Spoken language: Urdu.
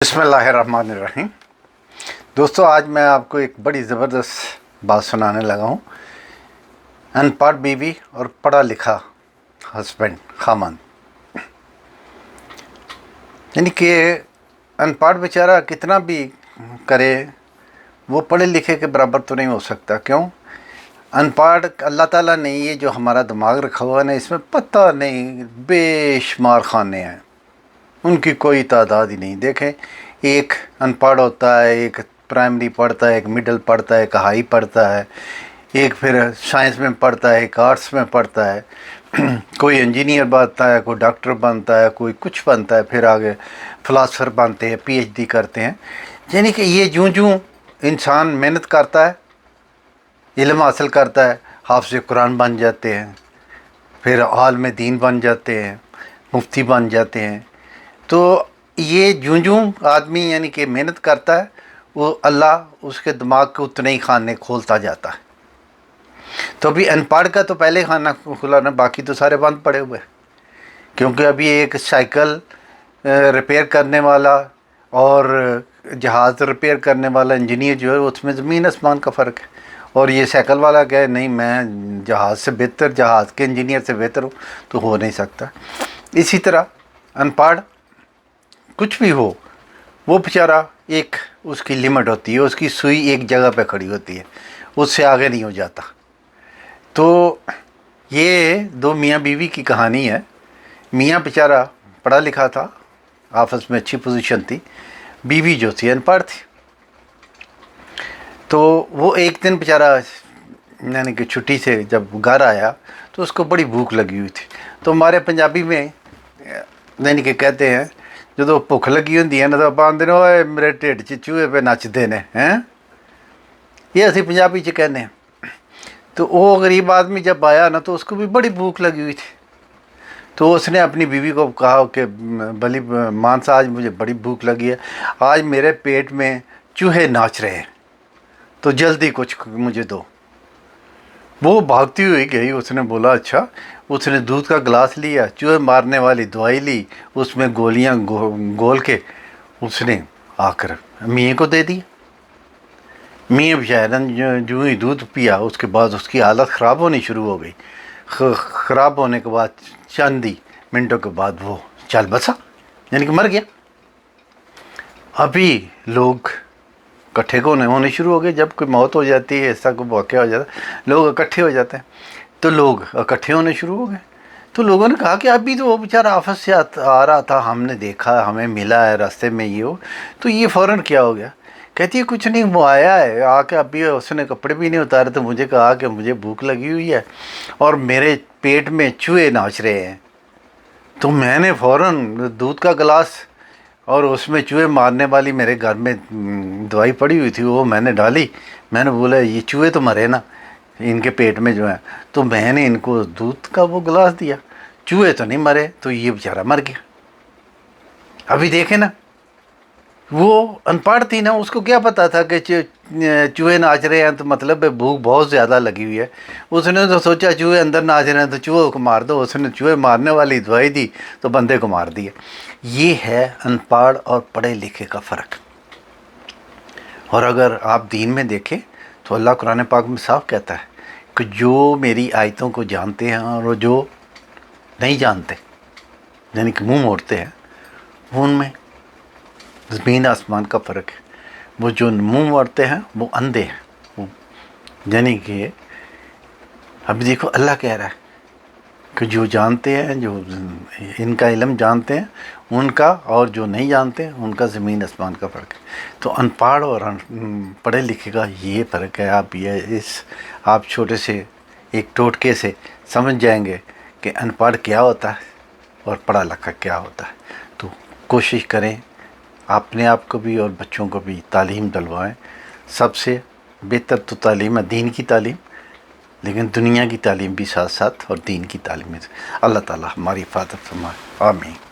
بسم اللہ الرحمن الرحیم۔ دوستو، آج میں آپ کو ایک بڑی زبردست بات سنانے لگا ہوں۔ ان پڑھ بیوی اور پڑھا لکھا ہسبینڈ خامند، یعنی کہ ان پڑھ بیچارہ کتنا بھی کرے وہ پڑھے لکھے کے برابر تو نہیں ہو سکتا۔ کیوں؟ ان پڑھ اللہ تعالیٰ نے یہ جو ہمارا دماغ رکھا ہوا ہے اس میں پتہ نہیں بے شمار خانے ہیں، ان کی کوئی تعداد ہی نہیں۔ دیکھیں، ایک ان پڑھ ہوتا ہے، ایک پرائمری پڑھتا ہے، ایک مڈل پڑھتا ہے، ایک ہائی پڑھتا ہے، ایک پھر سائنس میں پڑھتا ہے، ایک آرٹس میں پڑھتا ہے، کوئی انجینئر بنتا ہے، کوئی ڈاکٹر بنتا ہے، کوئی کچھ بنتا ہے، پھر آگے فلاسفر بنتے ہیں، پی ایچ ڈی کرتے ہیں۔ یعنی کہ یہ جوں انسان محنت کرتا ہے، علم حاصل کرتا ہے، حافظ قرآن بن جاتے ہیں، پھر عالم دین بن جاتے ہیں، مفتی بن جاتے ہیں۔ تو یہ جوں آدمی یعنی کہ محنت کرتا ہے، وہ اللہ اس کے دماغ کے اتنے ہی خانے کھولتا جاتا ہے۔ تو ابھی ان پڑھ کا تو پہلے خانہ کھلا نا، باقی تو سارے بند پڑے ہوئے، کیونکہ ابھی ایک سائیکل ریپیئر کرنے والا اور جہاز ریپیئر کرنے والا انجینئر جو ہے اس میں زمین آسمان کا فرق ہے۔ اور یہ سائیکل والا کہ نہیں میں جہاز سے بہتر، جہاز کے انجینئر سے بہتر ہوں، تو ہو نہیں سکتا۔ اسی طرح ان پڑھ کچھ بھی ہو، وہ بیچارہ ایک اس کی لمٹ ہوتی ہے، اس کی سوئی ایک جگہ پہ کھڑی ہوتی ہے، اس سے آگے نہیں ہو جاتا۔ تو یہ دو میاں بیوی کی کہانی ہے۔ میاں بیچارہ پڑھا لکھا تھا، آفس میں اچھی پوزیشن تھی، بیوی جو تھی ان پڑھ تھی۔ تو وہ ایک دن بیچارہ یعنی کہ چھٹی سے جب گھر آیا تو اس کو بڑی بھوک لگی ہوئی تھی۔ تو ہمارے پنجابی میں یعنی کہ کہتے ہیں جدو بھوک لگی ہوتی ہے نا تو باندھ نے ہوئے میرے ٹھڈ چ چوہے پہ نچتے ہیں، یہ اسی پنجابی چ کہنے ہیں۔ تو وہ غریب آدمی جب آیا نا تو اس کو بھی بڑی بھوک لگی ہوئی تھی۔ تو اس نے اپنی بیوی کو کہا کہ بلی مانسا آج مجھے بڑی بھوک لگی ہے، آج میرے پیٹ میں چوہے ناچ رہے ہیں، تو جلدی کچھ مجھے دو۔ وہ بھاگتی ہوئی گئی، اس نے بولا اچھا۔ اس نے دودھ کا گلاس لیا، چوہے مارنے والی دوائی لی، اس میں گولیاں گول کے اس نے آ کر میاں کو دے دی۔ میاں بیچارہ جو ہی دودھ پیا اس کے بعد اس کی حالت خراب ہونی شروع ہو گئی۔ خراب ہونے کے بعد چند ہی منٹوں کے بعد وہ چل بسا، یعنی کہ مر گیا۔ ابھی لوگ اکٹھے ہونے شروع ہو گئے۔ جب کوئی موت ہو جاتی ہے، ایسا کوئی واقعہ ہو جاتا ہے، لوگ اکٹھے ہو جاتے ہیں۔ تو لوگ اکٹھے ہونے شروع ہو گئے۔ تو لوگوں نے کہا کہ ابھی تو وہ بیچارہ آفس سے آ رہا تھا، ہم نے دیکھا، ہمیں ملا ہے راستے میں یہ ہو، تو یہ فوراً کیا ہو گیا؟ کہتی ہے کچھ نہیں، وہ آیا ہے، آ کے ابھی اس نے کپڑے بھی نہیں اتارے تو مجھے کہا کہ مجھے بھوک لگی ہوئی ہے اور میرے پیٹ میں چوہے ناچ رہے ہیں۔ تو میں نے فوراً دودھ کا گلاس اور اس میں چوہے مارنے والی میرے گھر میں دوائی پڑی ہوئی تھی وہ میں نے ڈالی۔ میں نے بولا یہ چوہے تو مرے نا ان کے پیٹ میں جو ہیں، تو میں نے ان کو دودھ کا وہ گلاس دیا، چوہے تو نہیں مرے، تو یہ بیچارہ مر گیا۔ ابھی دیکھیں نا، وہ ان پڑھ تھی نا، اس کو کیا پتا تھا کہ چوہے ناچ رہے ہیں تو مطلب بھوک بہت زیادہ لگی ہوئی ہے۔ اس نے تو سوچا چوہے اندر ناچ رہے ہیں تو چوہوں کو مار دو، اس نے چوہے مارنے والی دوائی دی تو بندے کو مار دیا۔ یہ ہے ان پڑھ اور پڑھے لکھے کا فرق۔ اور اگر آپ دین میں دیکھیں تو اللہ قرآن پاک میں صاف کہتا ہے کہ جو میری آیتوں کو جانتے ہیں اور جو نہیں جانتے یعنی کہ منہ موڑتے ہیں، وہ ان میں زمین آسمان کا فرق ہے۔ وہ جو منہ موڑتے ہیں وہ اندھے ہیں، یعنی کہ اب دیکھو اللہ کہہ رہا ہے کہ جو جانتے ہیں، جو ان کا علم جانتے ہیں ان کا، اور جو نہیں جانتے ہیں ان کا زمین آسمان کا فرق ہے۔ تو ان پڑھ اور پڑھے لکھے کا یہ فرق ہے۔ آپ چھوٹے سے ایک ٹوٹکے سے سمجھ جائیں گے کہ ان پڑھ کیا ہوتا ہے اور پڑھا لکھا کیا ہوتا ہے۔ تو کوشش کریں اپنے آپ کو بھی اور بچوں کو بھی تعلیم دلوائیں۔ سب سے بہتر تو تعلیم ہے دین کی تعلیم، لیکن دنیا کی تعلیم بھی ساتھ ساتھ اور دین کی تعلیم ہے۔ اللہ تعالیٰ ہماری حفاظت فرمائے، آمین۔